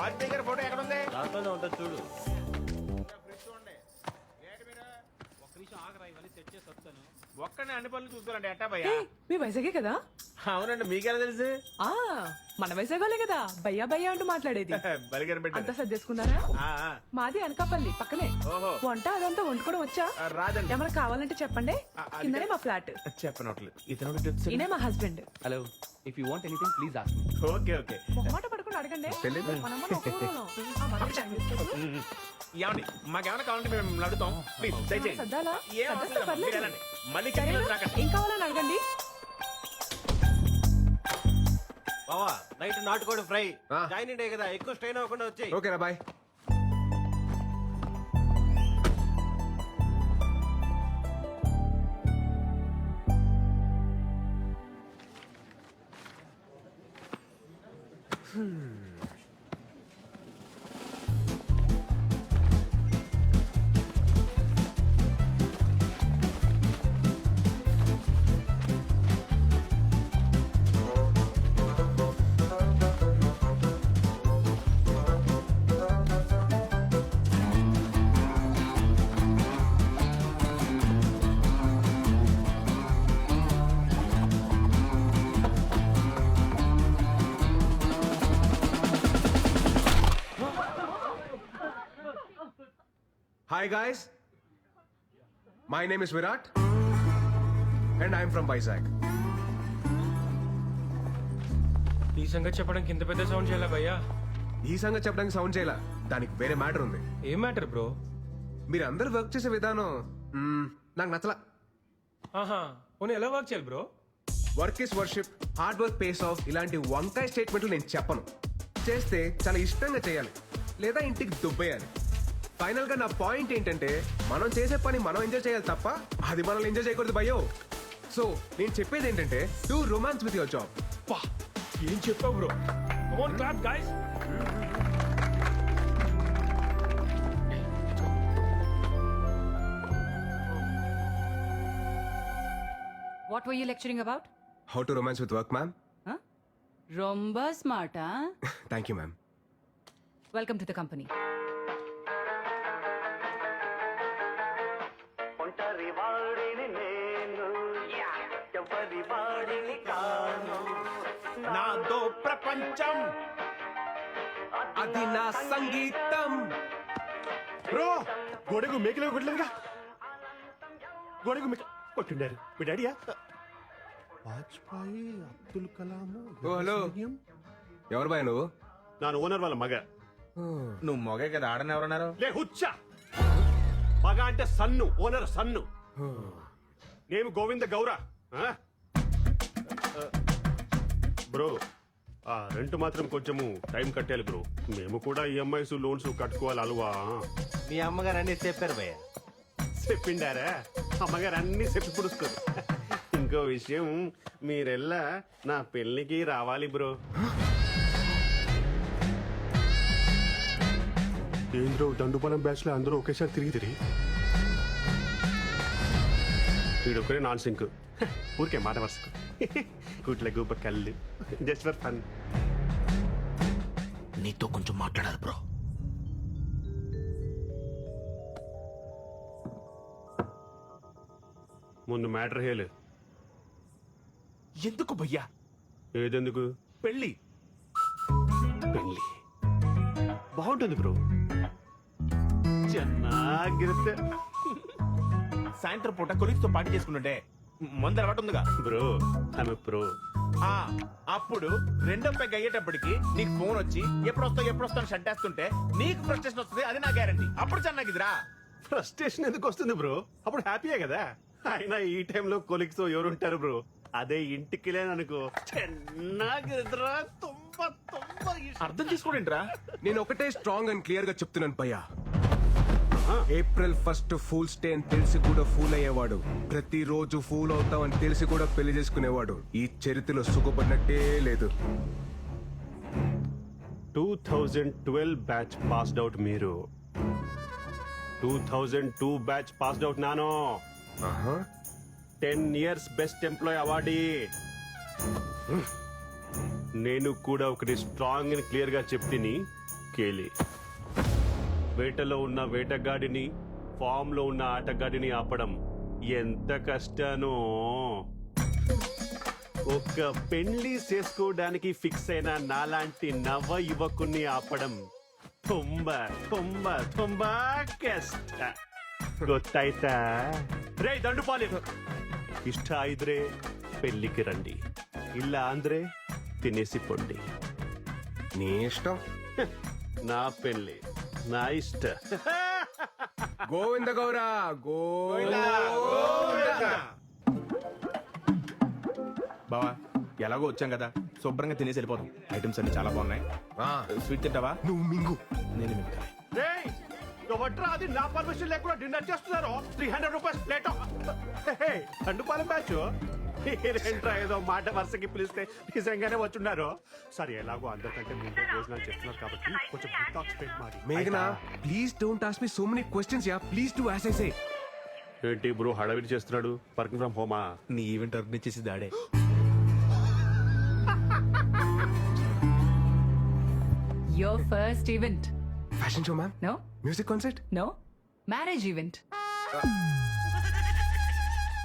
వాజ్పేయి గారి ఫోటో ఎక్కడ ఉంది? దాంట్లోనే ఉంటుంది చూడు. ఒక్కనే అన్ని పనులు చూసుకోవాలండి ఎట్టా భయ్యా? మీ వైజాగే కదా? అవునండి, మీకెలా తెలుసు? ఆ మన వైజాగోలే కదా భయ్యా భయ్యా అంటూ మాట్లాడేది. బలిగారు అంతా పెట్టారు. సర్దేసుకున్నారా? ఆ, ఆ. మాది అనకాపల్లి పక్కనే. ఓహో. వంట అదంతా వండుకోవడం వచ్చా? రాదండి. ఏమైనా కావాలంటే చెప్పండి. అది కిందనే మా ఫ్లాట్. చెప్పనట్లేదు. ఇతను ఈయనే మా husband. Hello, if you want anything please ask me. Okay okay. మొహమాట పడుకుని అడగండి. మనమ్మ ఒక్క ఊరోళ్ళం. ఆ, మనం చదివేస్తాము. ఏమండి మాకేమైనా కావాలంటే మేము అడుగుతాం. ప్లీజ్ దయచేయండి. సర్దాలా? ఏం అవసరం సర్దేస్తే లేదు. పర్లేదు. మీరు వెళ్ళండి. మళ్ళీ సరేనా? చెక్కిలు రాకండి. ఏం కావాలని అడగండి. బావా నైట్ నాటుకోడి ఫ్రై. ఆ. జాయిన్ డే కదా, ఎక్కువ స్ట్రెయిన్ అవ్వకుండా వచ్చాయి. ఓకేనా bye. Hi guys, my name is Virat and I am from Vizag. ఈ సంగతి చెప్పడానికి ఇంత పెద్ద సౌండ్ చేయాలా భయ్యా? ఈ సంగతి చెప్పడానికి సౌండ్ చేయాల, దానికి వేరే మ్యాటర్ ఉంది. ఏం మ్యాటర్ బ్రో? మీరు అందరు వర్క్ చేసే విధానం నాకు నచ్చలా. ఆహా, పోనీ ఎలా వర్క్ చేయాలి bro? Work is worship, hard work pays of ఇలాంటి వంకాయ స్టేట్మెంట్లు నేను చెప్పను. చేస్తే చాలా ఇష్టంగా చేయాలి, లేదా ఇంటికి దుబ్బేయాలి. ఫైనల్ గా నా పాయింట్ ఏంటంటే మనం చేసే పని మనం ఎంజాయ్ చేయాలి తప్ప అది మనల్ని ఎంజాయ్ చేయకూడదు భయో. సో నేను చెప్పేది ఏంటంటే do romance with your job. పా ఏం చెప్పావు bro? Come on clap guys. What were you lecturing about? How to romance with work ma'am. Huh? Romba smart, huh? Thank you ma'am. Welcome to the company. నాదో ప్రపంచం. అది నా సంగీతం. Bro గొడుగు మేకలో కొట్టలేదుగా. గొడుగు మేక కొట్టిండారు మీ డాడీయా? వాజ్పేయి, అబ్దుల్ కలాం. ఓ హలో, ఎవరు బాయ్ నువ్వు? నా ఓనర్ వాళ్ళ మగ. నువ్వు మొగే కదా, ఆడని ఎవరన్నారు? లే హుచ్చా, మగ అంటే సన్ను, ఓనర్ సన్ను. నేను గోవింద గౌర. బ్రో ఆ రెంట్ మాత్రం కొంచెము టైం కట్టాలి బ్రో. మేము కూడా ఈఎంఐస్ లోన్స్ కట్టుకోవాలి అలవా. మీ అమ్మగారు అన్ని చెప్పారు భయ్య. చెప్పిండారా? అమ్మగారు అన్ని చెప్పి పుడుస్తారు. ఇంకో విషయం, మీరెల్లా నా పెళ్లికి రావాలి బ్రో. ఏంద్రో దండుపాలెం బ్యాచ్ లో అందరూ ఒకేసారి తిరిగి వీడొక్కడే నాన్ సింక్. ఊరికే మాట వరుసకు కూట్ల గూప కళ్ళు జస్ట్ ఫర్ ఫన్. నీతో కొంచెం మాట్లాడాలి బ్రో. ముందు మ్యాటర్ హేలు. ఎందుకు భయ్యా? ఏదెందుకు? పెళ్ళి పెళ్లి బాగుంటుంది బ్రో. చెన్నాగిరితే సాయంత్రం పూట కొలిక్స్ తో పార్టీ చేసుకుంటుంటే మందు అలవాటు ఉందిగా బ్రో. ఆమె ప్రో. ఆ అప్పుడు రెండో పెగ్ అయ్యేటప్పటికి నీకు ఫోన్ వచ్చి ఎప్పుడు వస్తాను షంటేస్తుంటే నీకు ఫ్రస్ట్రేషన్ వస్తుంది. అది నా గ్యారంటీ. అప్పుడు చెన్నాగిదిరా. ఫ్రస్ట్రేషన్ ఎందుకు వస్తుంది బ్రో? అప్పుడు హ్యాపీయే కదా. అయినా ఈ టైంలో కొలిక్స్ ఎవరుంటారు బ్రో? అదే ఇంటికి లేననుకో చెన్నాగిరిద్రా. అర్థం చేసుకోండిరా. నేను ఒకటే స్ట్రాంగ్ అండ్ క్లియర్ గా చెప్తున్నాను భయ్యా. ఏప్రిల్ 1 ఫూల్స్ డే అని తెలిసి కూడా ఫూల్ అయ్యేవాడు, ప్రతిరోజు ఫూల్ అవుతామని తెలిసి కూడా పెళ్లి చేసుకునేవాడు ఈ చరిత్రలో సుఖపడినట్టే లేదు. 2012 బ్యాచ్ పాస్డ్ అవుట్ మీరు. 2002 బ్యాచ్ పాస్డ్ అవుట్ నానో. 10 years బెస్ట్ ఎంప్లాయ్ అవార్డీ. నేను కూడా ఒకటి స్ట్రాంగ్ అండ్ క్లియర్ గా చెప్తిని. కేలి. వేటలో ఉన్న వేటగాడిని, ఫామ్ లో ఉన్న ఆటగాడిని ఆపడం ఎంత కష్టానో. ఒక్క పెళ్లి చేసుకోవడానికి ఫిక్స్ అయిన నాలాంటి నవ యువకుణ్ణి ఆపడం ತುಂಬಾ ತುಂಬಾ ತುಂಬಾ ಕಷ್ಟ. ಗೊತ್ತಾಯ್ತಾ? ರೇ ದಂಡುಪಾಲಿ, ಇಷ್ಟ ಇದ್ರೆ పెళ్లికి రండి, ಇಲ್ಲ ಅಂದ್ರೆ తినేసి పొండి. నీ ఇష్టం. నా పెళ్లి నా ఇష్ట. గోవింద గౌరా గోవింద. బావా ఎలాగో వచ్చాం కదా, శుభ్రంగా తినేసి వెళ్ళిపోతాం. ఐటమ్స్ అన్ని చాలా బాగున్నాయి. స్వీట్ తింటావా? నువ్వు మింగు. నేను మిగతా. రేయ్, ఎవట్రా అది నా పర్మిషన్ లేకుండా డిన్నర్ చేస్తున్నారు? 300 రూపీస్ ప్లేట్. దండుపాలెం బ్యాచ్ ఏంట్రా ఏదో మాట వరుసకి పిలిస్తే నిజంగానే వచ్చున్నారు. సరే, ఎలాగో అందరికంటే ముందే భోజనాలు చేస్తున్నారు కాబట్టి కొంచెం డిటాక్స్ పెట్టి మాడి. మేఘనా, please don't ask me so many questions యా. Please do as I say. ఏంటి బ్రో హడావిడి చేస్తున్నాడు? వర్కింగ్ ఫ్రమ్ హోమా? నీ ఈవెంట్ ఆర్గనైజ్ చేసి దాడే. Your first event. Fashion show ma'am. No? Music concert. No? Marriage event.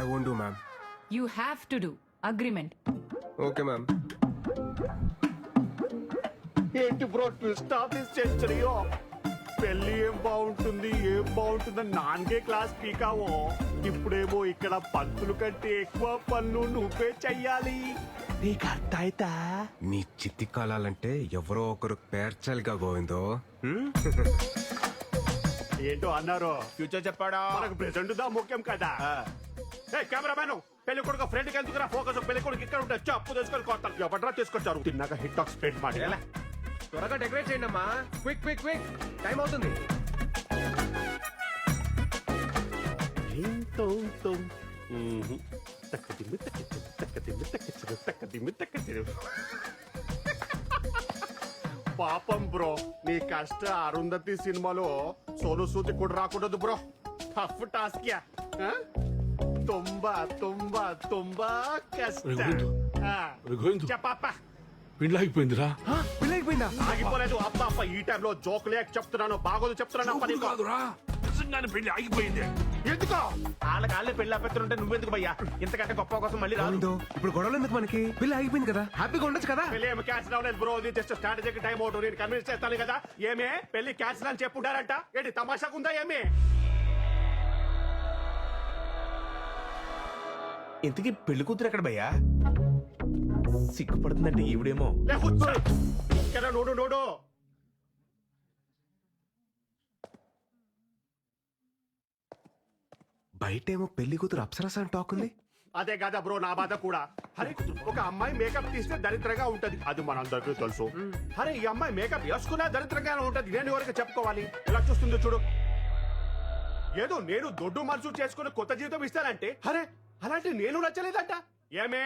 I won't do ma'am. You have to do. Agreement. Okay ma'am. ఏంటి bro twist of this సెంచరీయో? పెళ్లి ఏం బాగుంటుంది ఏం బాగుంటుందని నాన్గే క్లాస్ పీకావో, ఇప్పుడేమో ఇక్కడ పంతులు కంటే ఎక్కువ పనులు నువ్వే చెయ్యాలి. నీకు అర్థమైతా? నీ చిత్తి కాలాలంటే ఎవరో ఒకరు పేర్చాలిగా గోవిందో. ఏంటో అన్నారు. ఫ్యూచర్ చెప్పాడా? మనకు ప్రెసెంట్ దా ముఖ్యం కదా. కెమెరామెన్, పెళ్లి కొడుకు ఫ్రెండ్ కి ఎందుకురా ఫోకస్? పెళ్లి కొడుకు ఇక్కడ ఉంటే అప్పు తీసుకొని కొడతాను. ఎవడ్రా తీసుకొచ్చారు? తిన్నాక హిట్ టాక్ స్ప్రెడ్ ಮಾಡಿ. త్వరగా డెకరేట్ చేయండి అమ్మా. క్విక్ క్విక్ క్విక్, టైం అవుతుంది. పాపం బ్రో, నీ కష్ట అరుంధతి సినిమాలో సోను సూది కూడా రాకూడదు బ్రో. Tough task yeah. ತುಂಬಾ ತುಂಬಾ ತುಂಬಾ కష్ట. రఘువేందు. చెప్పప్ప. పెళ్ళైపోయిందిరా. పెళ్ళైపోయిందా? ఆగిపోలేదు. అప్ప అప్ప ఈ టైంలో జోక్ లేక చెప్తున్నాను, బాగోదు చెప్తున్నాను. అప్ప నీకు. కాదురా, నిజంగానే పెళ్లి ఆగిపోయింది. ఎందుకో? వాళ్ళ పెళ్లి ఆపెత్తుంటే నువ్వెందుకు భయ్యా? ఇంతకంటే గొప్ప కోసం మళ్ళీ రాదు. గోవిందో, ఇప్పుడు గొడవలు ఎందుకు మనకి? పెళ్ళి ఆగిపోయింది కదా, హ్యాపీగా ఉండొచ్చు కదా. పెళ్లి ఏమి క్యాన్సిల్ అవ్వలేదు బ్రో. ఇది జస్ట్ స్ట్రాటజీకి టైం అవుట్. నేను కన్విన్స్ చేస్తాను కదా. ఏమే పెళ్లి క్యాన్సిల్ అని చెప్పుంటారంట. ఏంటి తమాషాకుందా ఏమి? ఇంతకీ పెళ్లి కూతురు ఎక్కడ భయ్యా? సిగ్గుపడుతుందంటే ఈవిడేమో. లే కూర్చో. ఇక్కడ నోడు నోడు. బయటేమో పెళ్లి కూతురు అప్సరస అని టాక్ ఉంది. అదే కదా బ్రో నా బాధ కూడా. అరే, ఒక అమ్మాయి మేకప్ తీస్తే దరిద్రంగా ఉంటది, అది మనందరికీ తెలుసు. అరే, ఈ అమ్మాయి మేకప్ వేసుకున్నా దరిద్రంగానే ఉంటది. నేను ఎవరికి చెప్పుకోవాలి? ఎలా చూస్తుందో చూడు. ఏదో నేను దొడ్డు మనసు చేసుకుని కొత్త జీవితం ఇస్తానంటే, అరే అలాంటి నేను నచ్చలేదంట. ఏమే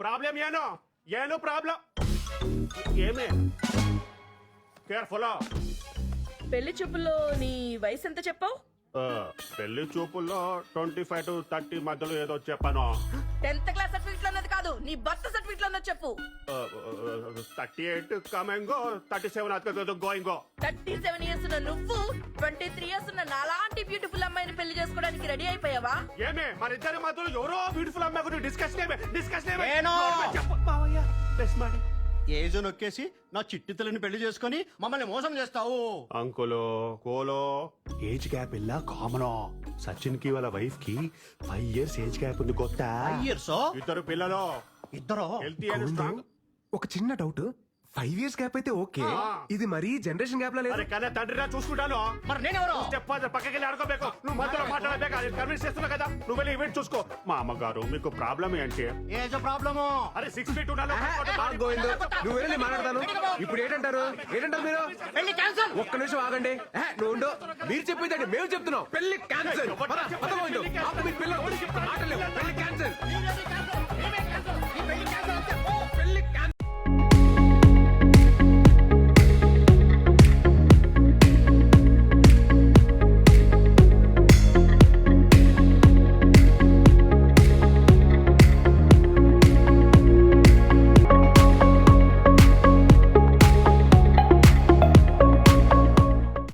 ప్రాబ్లం? ఏను ప్రాబ్లం ఏమే? కేర్ఫుల్. పెళ్లి చూపుల్లో నీ వయసు ఎంత చెప్పావు? పెళ్లి చూపుల్లో 25 to 30 మధ్యలో ఏదో చెప్పాను. 10th క్లాస్ సర్టిఫికెట్ లో ఉన్నది కాదు, నీ బర్త్ సర్టిఫికెట్ లో ఉన్నది చెప్పు. 38 కమింగ్, 37 గోయింగ్. 37 ఇయర్స్ ఉన్న నువ్వు 23 ఇయర్స్ ఉన్న నాలాంటి బ్యూటిఫుల్ అమ్మాయిని పెళ్లి చేసుకోవడానికి రెడీ అయిపోయావా? ఏమే మరిద్దరి మధ్యలో ఎవరో బ్యూటిఫుల్ అమ్మాయి గురించి డిస్కషన్ ఏజ్ నొక్కేసి నా చిట్టి తల్లిని పెళ్లి చేసుకొని మమ్మల్ని మోసం చేస్తావు. అంకులో కోలో ఏజ్ గ్యాప్ ఇలా కామన్. సచిన్ కి వాళ్ళ వైఫ్ కి 5 years ఏజ్ గ్యాప్ ఉంది. కొత్త ఇయర్స్ ఇద్దరు పిల్లలు, ఇద్దరు హెల్తీ అండ్ స్ట్రాంగ్. ఒక చిన్న డౌట్, 5 years గ్యాప్ అయితే ఓకే, ఇది మరీ జనరేషన్ గ్యాప్ లా లేదు? అరే కానీ తండ్రిరా చూసుకుంటాను. మరి నేనెవరు? స్టెప్ ఫాదర్ పక్కకి వెళ్ళి ఆడుకోಬೇಕು. నువ్వు మధ్యలో మాట్లాడలేక కన్విన్స్ చేస్తున్నా కదా. నువ్వు వెళ్ళి ఈవెంట్ చూసుకో. మా అమ్మగారు మీకు ప్రాబ్లం ఏంటి? Age problem. అరే 6 feet ఉండాలి. గోవిందో, నువ్వు వెళ్ళి మాట్లాడతాను. ఇప్పుడు ఏంటంటారు మీరు? పెళ్లి క్యాన్సల్. ఒక్క నిమిషం ఆగండి. నువ్వు ఉండు. మీరు చెప్పేదండి మేము చెప్తున్నాం. పెళ్లి క్యాన్సల్. పెళ్లి